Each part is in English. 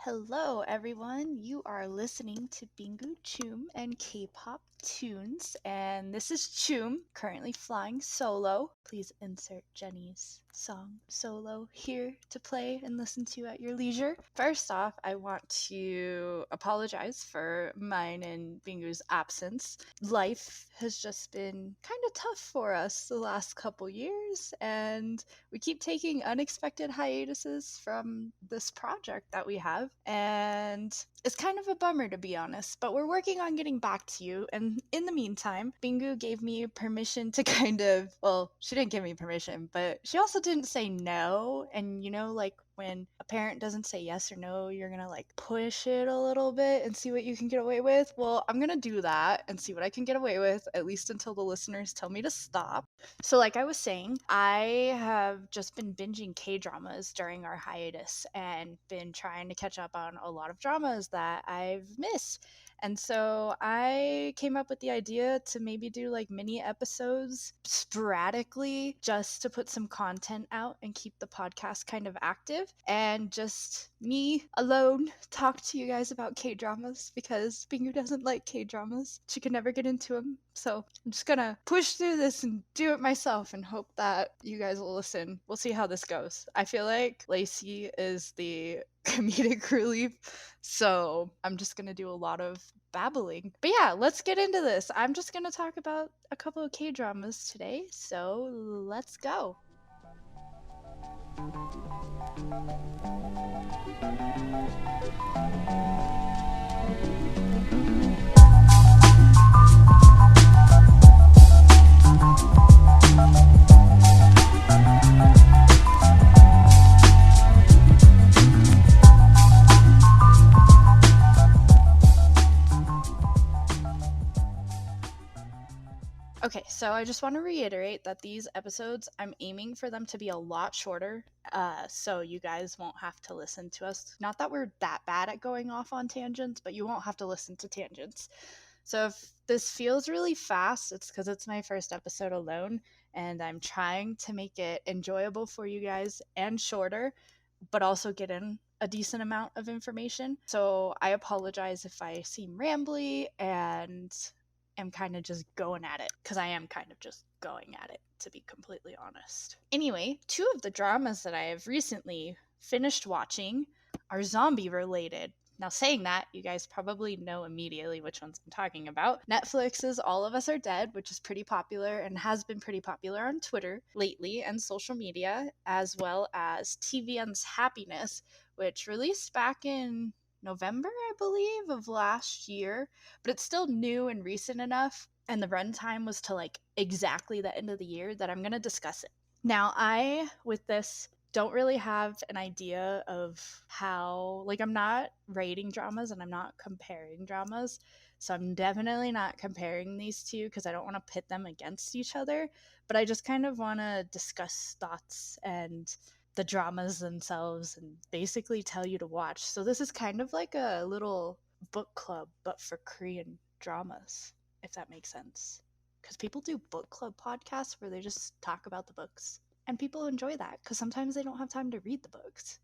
Hello, everyone. You are listening to Bingu Choom and K-pop tunes, and this is Choom, currently flying solo. Please insert Jenny's song Solo here to play and listen to at your leisure. First off, I want to apologize for mine and Bingu's absence. Life has just been kind of tough for us the last couple years, and we keep taking unexpected hiatuses from this project that we have, and it's kind of a bummer, to be honest, but we're working on getting back to you. And in the meantime, Bingu gave me permission to well, she didn't give me permission, but she also didn't say no. And like when a parent doesn't say yes or no, you're gonna like push it a little bit and see what you can get away with. Well, I'm gonna do that and see what I can get away with, at least until the listeners tell me to stop. So, like I was saying, I have just been binging K-dramas during our hiatus and been trying to catch up on a lot of dramas that I've missed. And so I came up with the idea to maybe do like mini episodes sporadically just to put some content out and keep the podcast kind of active, and just me alone talk to you guys about K-dramas because Bingu doesn't like K-dramas. She can never get into them. So I'm just gonna push through this and do it myself and hope that you guys will listen. We'll see how this goes. I feel like Lacey is the comedic relief, so I'm just gonna do a lot of babbling. But yeah, let's get into this. I'm just gonna talk about a couple of K-dramas today, so let's go. Okay, so I just want to reiterate that these episodes, I'm aiming for them to be a lot shorter, so you guys won't have to listen to us. Not that we're that bad at going off on tangents, but you won't have to listen to tangents. So if this feels really fast, it's because it's my first episode alone, and I'm trying to make it enjoyable for you guys and shorter, but also get in a decent amount of information. So I apologize if I seem rambly and am kind of just going at it, because I am kind of just going at it, to be completely honest. Anyway, two of the dramas that I have recently finished watching are zombie related. Now, saying that, you guys probably know immediately which ones I'm talking about. Netflix's All of Us Are Dead, which is pretty popular and has been pretty popular on Twitter lately and social media, as well as TVN's Happiness, which released back in November, I believe, of last year, but it's still new and recent enough, and the runtime was to like exactly the end of the year, that I'm going to discuss it. Now, I, with this, don't really have an idea of how, like, I'm not rating dramas and I'm not comparing dramas. So I'm definitely not comparing these two because I don't want to pit them against each other. But I just kind of want to discuss thoughts and the dramas themselves and basically tell you to watch. So this is kind of like a little book club, but for Korean dramas, if that makes sense. Because people do book club podcasts where they just talk about the books. And people enjoy that because sometimes they don't have time to read the books.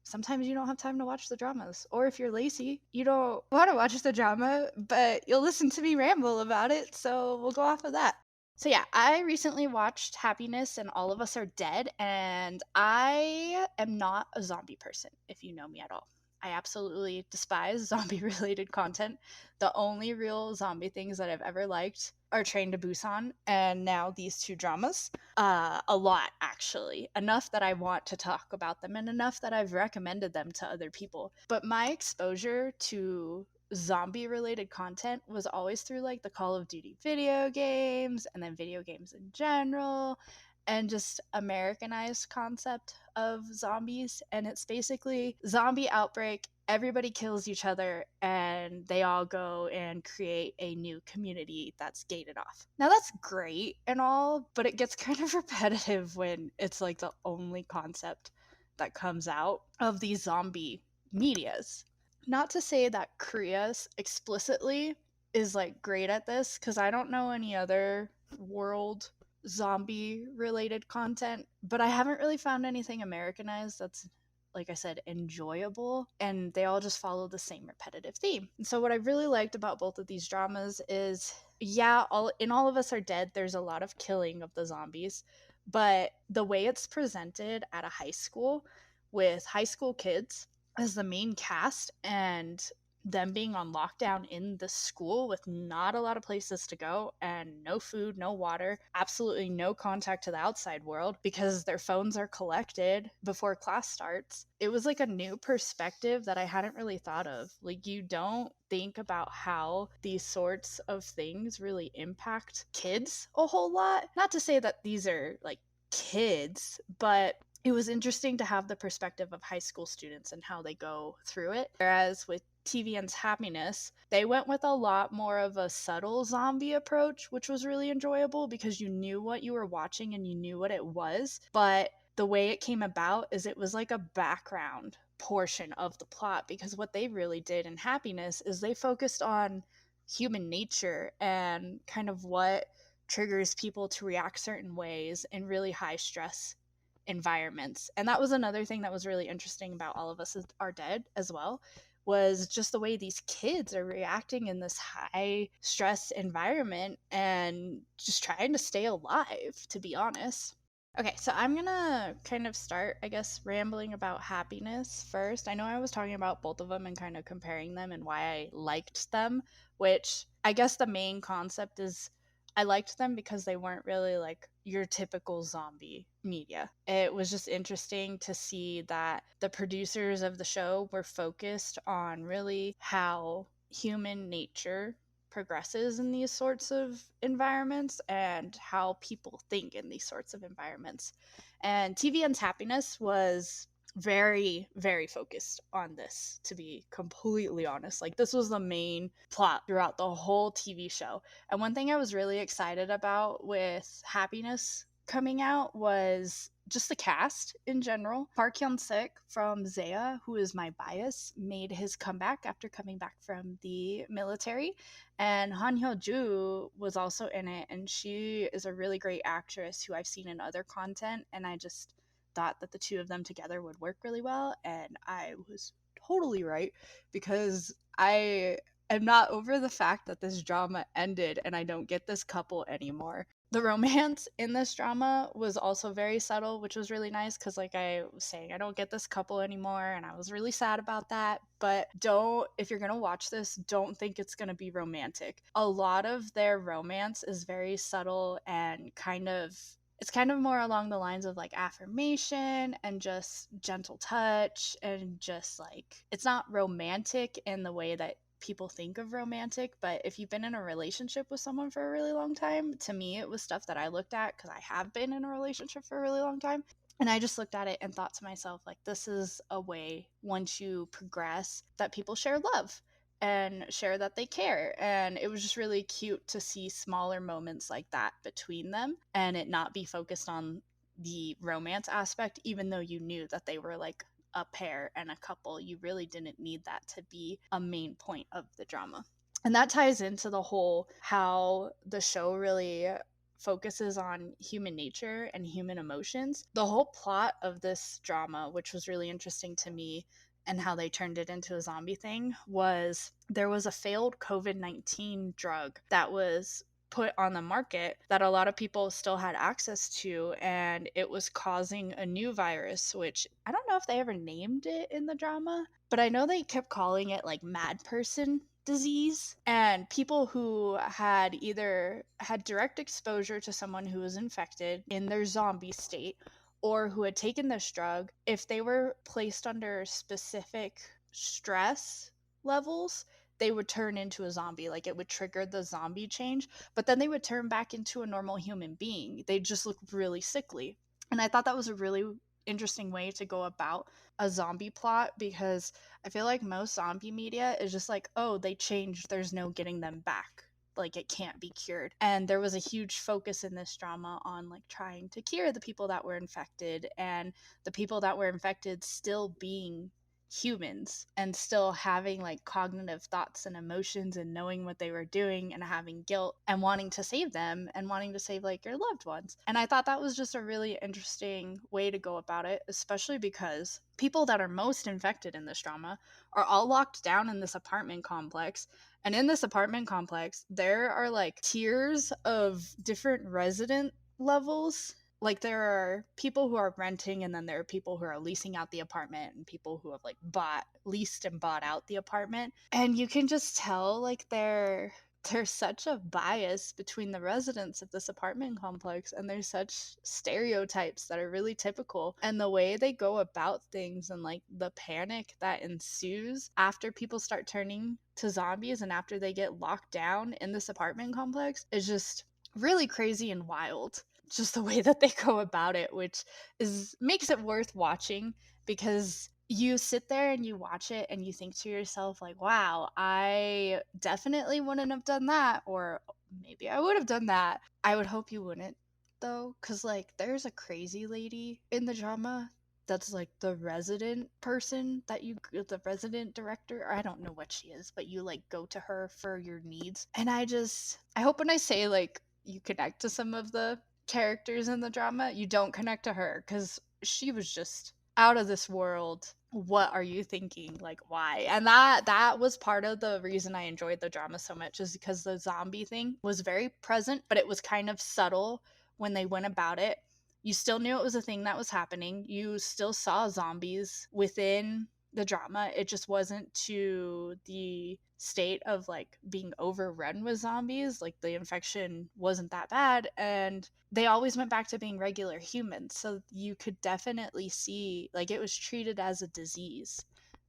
Sometimes you don't have time to watch the dramas. Or if you're lazy, you don't want to watch the drama, but you'll listen to me ramble about it. So we'll go off of that. So yeah, I recently watched Happiness and All of Us Are Dead, and I am not a zombie person, if you know me at all. I absolutely despise zombie related content. The only real zombie things that I've ever liked are Train to Busan and now these two dramas. A lot, actually. Enough that I want to talk about them and enough that I've recommended them to other people. But my exposure to zombie related content was always through like the Call of Duty video games and then video games in general, and just Americanized concept of zombies. And it's basically zombie outbreak, everybody kills each other, and they all go and create a new community that's gated off. Now that's great and all, but it gets kind of repetitive when it's like the only concept that comes out of these zombie medias. Not to say that Korea explicitly is like great at this, because I don't know any other world zombie related content, but I haven't really found anything Americanized that's like I said, enjoyable, and they all just follow the same repetitive theme. And so what I really liked about both of these dramas is, yeah, All of Us Are Dead, there's a lot of killing of the zombies, but the way it's presented at a high school with high school kids as the main cast, and them being on lockdown in the school with not a lot of places to go and no food, no water, absolutely no contact to the outside world because their phones are collected before class starts. It was like a new perspective that I hadn't really thought of. Like, you don't think about how these sorts of things really impact kids a whole lot. Not to say that these are like kids, but it was interesting to have the perspective of high school students and how they go through it. Whereas with TVN's Happiness, they went with a lot more of a subtle zombie approach, which was really enjoyable because you knew what you were watching and you knew what it was. But the way it came about is it was like a background portion of the plot, because what they really did in Happiness is they focused on human nature and kind of what triggers people to react certain ways in really high stress environments. And that was another thing that was really interesting about All of Us Are Dead as well, was just the way these kids are reacting in this high stress environment and just trying to stay alive, to be honest. Okay, so I'm gonna kind of start, I guess, rambling about Happiness first. I know I was talking about both of them and kind of comparing them and why I liked them, which I guess the main concept is I liked them because they weren't really like your typical zombie media. It was just interesting to see that the producers of the show were focused on really how human nature progresses in these sorts of environments and how people think in these sorts of environments. And TVN's Happiness was very, very focused on this, to be completely honest. Like, this was the main plot throughout the whole TV show. And one thing I was really excited about with Happiness coming out was just the cast in general. Park Hyungsik from Zaya, who is my bias, made his comeback after coming back from the military. And Han Hyo-ju was also in it, and she is a really great actress who I've seen in other content, and I just thought that the two of them together would work really well, and I was totally right, because I am not over the fact that this drama ended and I don't get this couple anymore. The romance in this drama was also very subtle, which was really nice because, like I was saying, I don't get this couple anymore, and I was really sad about that. But if you're gonna watch this, don't think it's gonna be romantic. A lot of their romance is very subtle and it's kind of more along the lines of like affirmation and just gentle touch, and just like, it's not romantic in the way that people think of romantic, but if you've been in a relationship with someone for a really long time, to me it was stuff that I looked at because I have been in a relationship for a really long time. And I just looked at it and thought to myself, like, this is a way, once you progress, that people share love and share that they care. And it was just really cute to see smaller moments like that between them and it not be focused on the romance aspect, even though you knew that they were like a pair and a couple. You really didn't need that to be a main point of the drama. And that ties into the whole how the show really focuses on human nature and human emotions. The whole plot of this drama, which was really interesting to me, and how they turned it into a zombie thing, was there was a failed COVID-19 drug that was put on the market that a lot of people still had access to, and it was causing a new virus, which I don't know if they ever named it in the drama, but I know they kept calling it like mad person disease. And people who had either had direct exposure to someone who was infected in their zombie state, or who had taken this drug, if they were placed under specific stress levels, they would turn into a zombie. Like, it would trigger the zombie change, but then they would turn back into a normal human being. They just look really sickly. And I thought that was a really interesting way to go about a zombie plot, because I feel like most zombie media is just like, oh, they changed, there's no getting them back. Like, it can't be cured. And there was a huge focus in this drama on like trying to cure the people that were infected, and the people that were infected still being humans and still having like cognitive thoughts and emotions and knowing what they were doing and having guilt and wanting to save them and wanting to save like your loved ones. And I thought that was just a really interesting way to go about it, especially because people that are most infected in this drama are all locked down in this apartment complex. And in this apartment complex, there are like tiers of different resident levels. Like there are people who are renting, and then there are people who are leasing out the apartment, and people who have like leased and bought out the apartment. And you can just tell like there's such a bias between the residents of this apartment complex, and there's such stereotypes that are really typical, and the way they go about things and like the panic that ensues after people start turning to zombies and after they get locked down in this apartment complex is just really crazy and wild. Just the way that they go about it, which is makes it worth watching, because you sit there and you watch it and you think to yourself like, wow, I definitely wouldn't have done that, or maybe I would have done that. I would hope you wouldn't though, because like there's a crazy lady in the drama that's like the resident person that the resident director, or I don't know what she is, but you like go to her for your needs. And I hope when I say like you connect to some of the characters in the drama, you don't connect to her, because she was just out of this world. What are you thinking? Like, why? And that was part of the reason I enjoyed the drama so much, is because the zombie thing was very present, but it was kind of subtle when they went about it. You still knew it was a thing that was happening. You still saw zombies within the drama. It just wasn't to the state of like being overrun with zombies. Like the infection wasn't that bad, and they always went back to being regular humans. So you could definitely see like it was treated as a disease,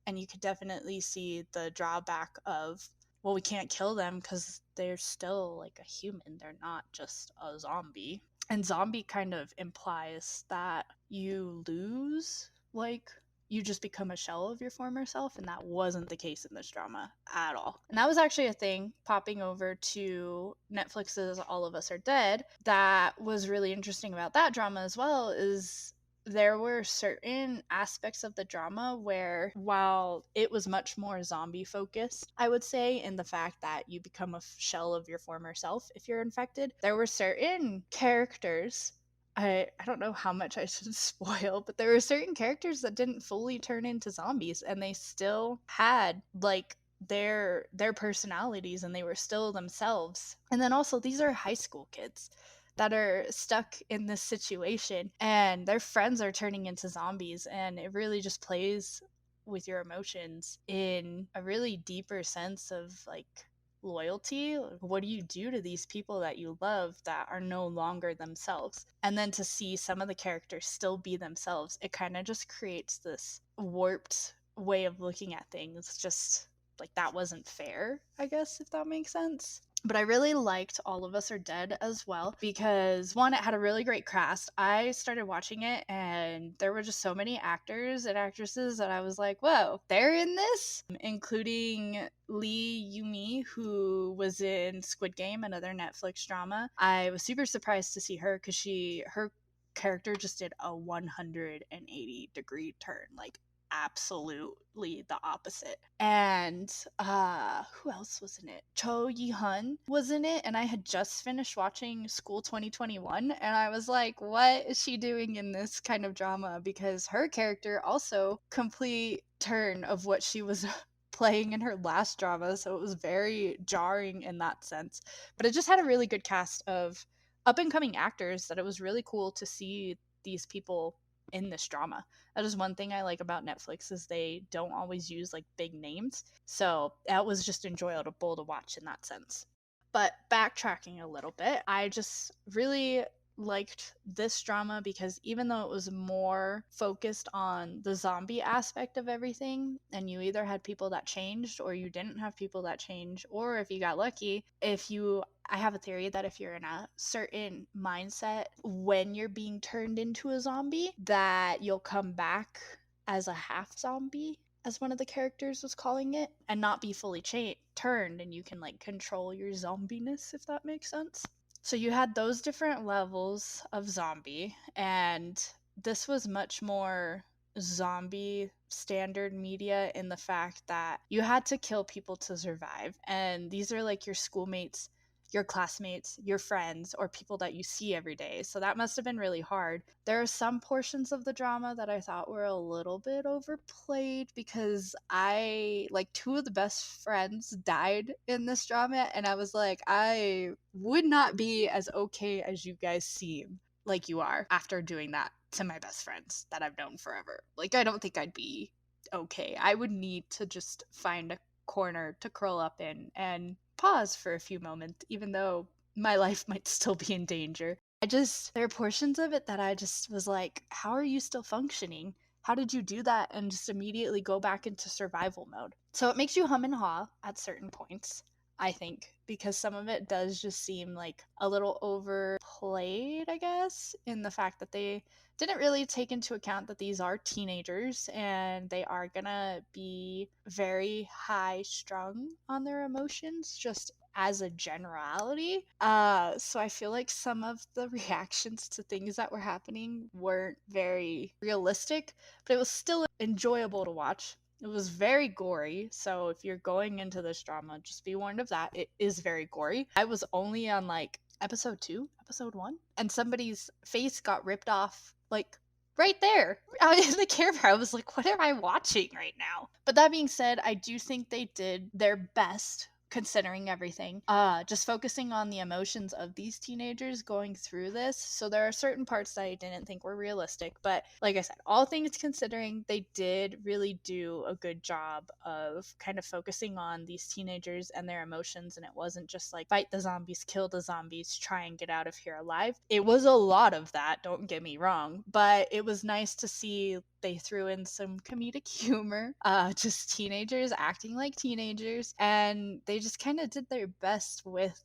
and you could definitely see the drawback of, well, we can't kill them because they're still like a human, they're not just a zombie. And zombie kind of implies that you lose, like you just become a shell of your former self, and that wasn't the case in this drama at all. And that was actually a thing popping over to Netflix's All of Us Are Dead that was really interesting about that drama as well, is there were certain aspects of the drama where, while it was much more zombie focused, I would say, in the fact that you become a shell of your former self if you're infected, there were certain characters, I don't know how much I should spoil, but there were certain characters that didn't fully turn into zombies, and they still had like their personalities, and they were still themselves. And then also, these are high school kids that are stuck in this situation, and their friends are turning into zombies, and it really just plays with your emotions in a really deeper sense of like loyalty. What do you do to these people that you love that are no longer themselves? And then to see some of the characters still be themselves, it kind of just creates this warped way of looking at things. Just like that wasn't fair, I guess, if that makes sense. But I really liked All of Us Are Dead as well, because one, it had a really great cast. I started watching it and there were just so many actors and actresses that I was like, whoa, they're in this, including Lee Yumi, who was in Squid Game, another Netflix drama. I was super surprised to see her, because her character just did a 180-degree turn, like absolutely the opposite. And who else was in it? Cho Yi-hun was in it, and I had just finished watching School 2021, and I was like, what is she doing in this kind of drama? Because her character also complete turn of what she was playing in her last drama, so it was very jarring in that sense. But it just had a really good cast of up and coming actors that it was really cool to see these people in this drama. That is one thing I like about Netflix, is they don't always use like big names. So that was just enjoyable to watch in that sense. But backtracking a little bit, I just really liked this drama because even though it was more focused on the zombie aspect of everything, and you either had people that changed or you didn't have people that change, or if you got lucky, I have a theory that if you're in a certain mindset when you're being turned into a zombie, that you'll come back as a half zombie, as one of the characters was calling it, and not be fully turned, and you can like control your zombiness, if that makes sense. So you had those different levels of zombie, and this was much more zombie standard media in the fact that you had to kill people to survive. And these are like your schoolmates, your classmates, your friends, or people that you see every day. So that must have been really hard. There are some portions of the drama that I thought were a little bit overplayed because like, two of the best friends died in this drama. And I was like, I would not be as okay as you guys seem like you are after doing that to my best friends that I've known forever. Like, I don't think I'd be okay. I would need to just find a corner to curl up in and pause for a few moments, even though my life might still be in danger. There are portions of it that I just was like, how are you still functioning? How did you do that and just immediately go back into survival mode? So it makes you hum and haw at certain points, I think, because some of it does just seem like a little overplayed, I guess, in the fact that they didn't really take into account that these are teenagers and they are gonna be very high strung on their emotions, just as a generality. So I feel like some of the reactions to things that were happening weren't very realistic, but it was still enjoyable to watch. It was very gory, so if you're going into this drama, just be warned of that. It is very gory. I was only on like episode 2, episode 1, and somebody's face got ripped off, like, right there in the camera. I was like, what am I watching right now? But that being said, I do think they did their best considering everything, just focusing on the emotions of these teenagers going through this. So there are certain parts that I didn't think were realistic, but like I said, all things considering, they did really do a good job of kind of focusing on these teenagers and their emotions, and it wasn't just like fight the zombies, kill the zombies, try and get out of here alive. It was a lot of that, don't get me wrong, but it was nice to see they threw in some comedic humor, just teenagers acting like teenagers, and they just kind of did their best with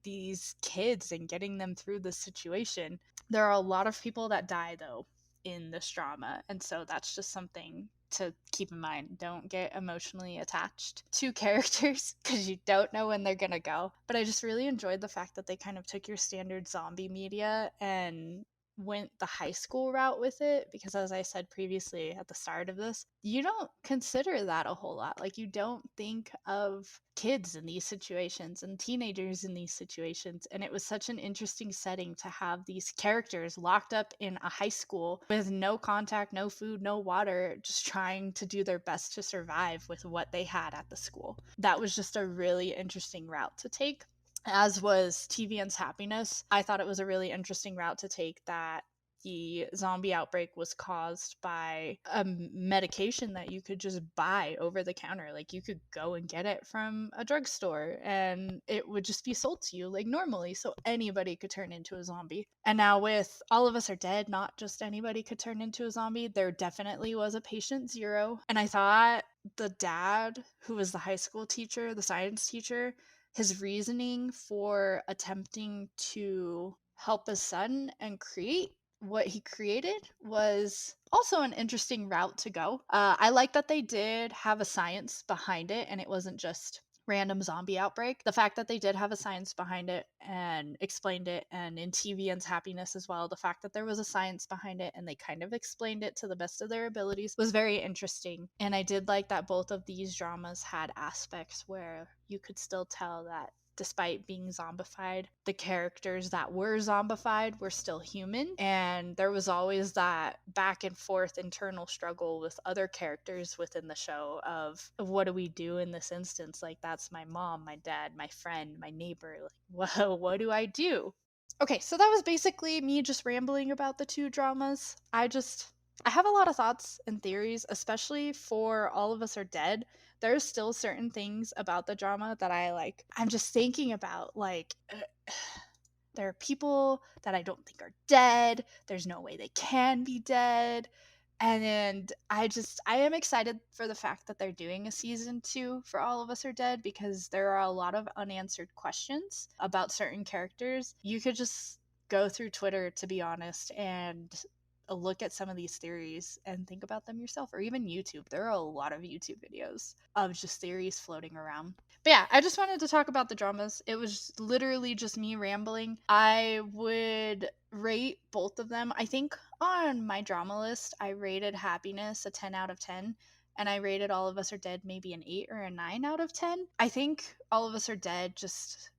these kids and getting them through the situation. There are a lot of people that die, though, in this drama, and so that's just something to keep in mind. Don't get emotionally attached to characters because you don't know when they're gonna go. But I just really enjoyed the fact that they kind of took your standard zombie media and went the high school route with it, because as I said previously at the start of this, you don't consider that a whole lot. Like, you don't think of kids in these situations and teenagers in these situations, and it was such an interesting setting to have these characters locked up in a high school with no contact, no food, no water, just trying to do their best to survive with what they had at the school. That was just a really interesting route to take, as was TVN's Happiness. I thought it was a really interesting route to take, that the zombie outbreak was caused by a medication that you could just buy over the counter. Like, you could go and get it from a drugstore and it would just be sold to you like normally. So anybody could turn into a zombie. And now with All of Us Are Dead, not just anybody could turn into a zombie. There definitely was a patient zero. And I thought the dad, who was the high school teacher, the science teacher, his reasoning for attempting to help his son and create what he created was also an interesting route to go. I like that they did have a science behind it and it wasn't just random zombie outbreak. The fact that they did have a science behind it and explained it, and in TVN's Happiness as well, the fact that there was a science behind it and they kind of explained it to the best of their abilities was very interesting. And I did like that both of these dramas had aspects where you could still tell that despite being zombified, the characters that were zombified were still human. And there was always that back and forth internal struggle with other characters within the show of what do we do in this instance? Like, that's my mom, my dad, my friend, my neighbor. Like, well, what do I do? Okay, so that was basically me just rambling about the two dramas. I have a lot of thoughts and theories, especially for All of Us Are Dead. There's still certain things about the drama that I'm just thinking about. Like, there are people that I don't think are dead. There's no way they can be dead. And I am excited for the fact that they're doing a season 2 for All of Us Are Dead, because there are a lot of unanswered questions about certain characters. You could just go through Twitter, to be honest, and look at some of these theories and think about them yourself, or even YouTube. There are a lot of YouTube videos of just theories floating around. But yeah, I just wanted to talk about the dramas. It was literally just me rambling. I would rate both of them. I think on my drama list, I rated Happiness a 10 out of 10. And I rated All of Us Are Dead maybe an 8 or a 9 out of 10. I think All of Us Are Dead, just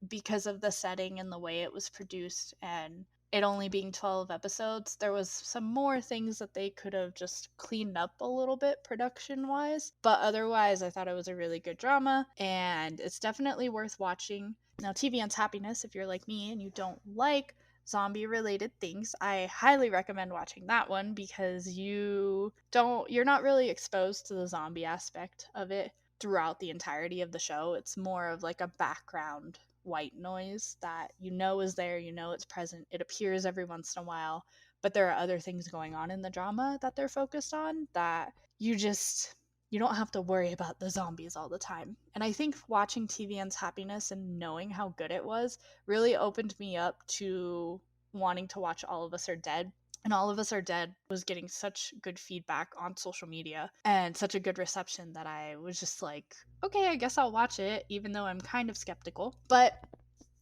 because of the setting and the way it was produced and it only being 12 episodes, there was some more things that they could have just cleaned up a little bit production wise. But otherwise, I thought it was a really good drama and it's definitely worth watching. Now, TVN's Happiness, if you're like me and you don't like zombie related things, I highly recommend watching that one because you're not really exposed to the zombie aspect of it throughout the entirety of the show. It's more of like a background white noise that you know is there, you know it's present, it appears every once in a while, but there are other things going on in the drama that they're focused on that you don't have to worry about the zombies all the time. And I think watching TVN's Happiness and knowing how good it was really opened me up to wanting to watch All of Us Are Dead. And All of Us Are Dead was getting such good feedback on social media and such a good reception that I was just like, okay, I guess I'll watch it, even though I'm kind of skeptical. But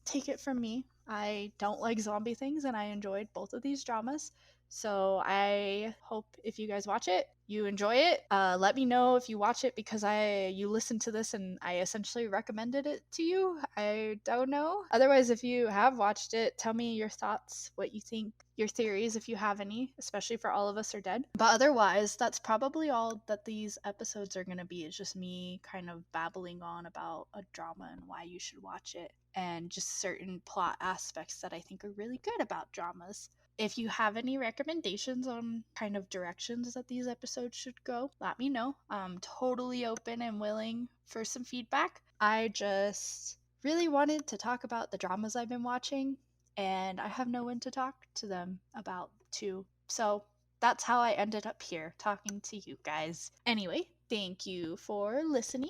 take it from me, I don't like zombie things and I enjoyed both of these dramas. So I hope if you guys watch it, you enjoy it. Let me know if you watch it because you listened to this and I essentially recommended it to you. I don't know. Otherwise, if you have watched it, tell me your thoughts, what you think, your theories if you have any, especially for All of Us Are Dead. But otherwise, that's probably all that these episodes are going to be. It's just me kind of babbling on about a drama and why you should watch it and just certain plot aspects that I think are really good about dramas. If you have any recommendations on kind of directions that these episodes should go, let me know. I'm totally open and willing for some feedback. I just really wanted to talk about the dramas I've been watching, and I have no one to talk to them about too. So that's how I ended up here talking to you guys. Anyway, thank you for listening.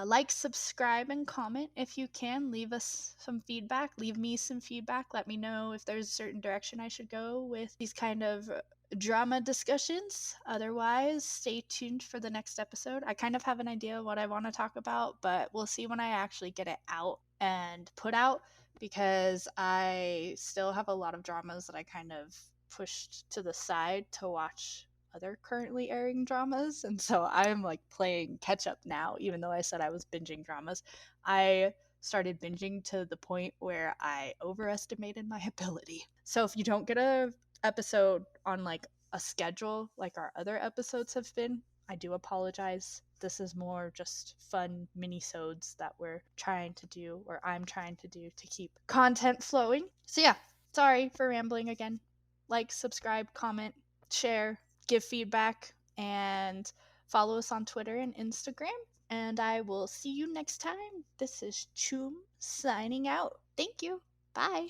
Like, subscribe, and comment if you can. Leave us some feedback. Leave me some feedback. Let me know if there's a certain direction I should go with these kind of drama discussions. Otherwise, stay tuned for the next episode. I kind of have an idea of what I want to talk about, but we'll see when I actually get it out and put out because I still have a lot of dramas that I kind of pushed to the side to watch other currently airing dramas, and so I'm like playing catch up now. Even though I said I was binging dramas, I started binging to the point where I overestimated my ability. So if you don't get a episode on like a schedule like our other episodes have been, I do apologize. This is more just fun mini-sodes that we're trying to do, or I'm trying to do, to keep content flowing. So yeah, sorry for rambling again. Like, subscribe, comment, share, give feedback, and follow us on Twitter and Instagram. And I will see you next time. This is Choom signing out. Thank you. Bye.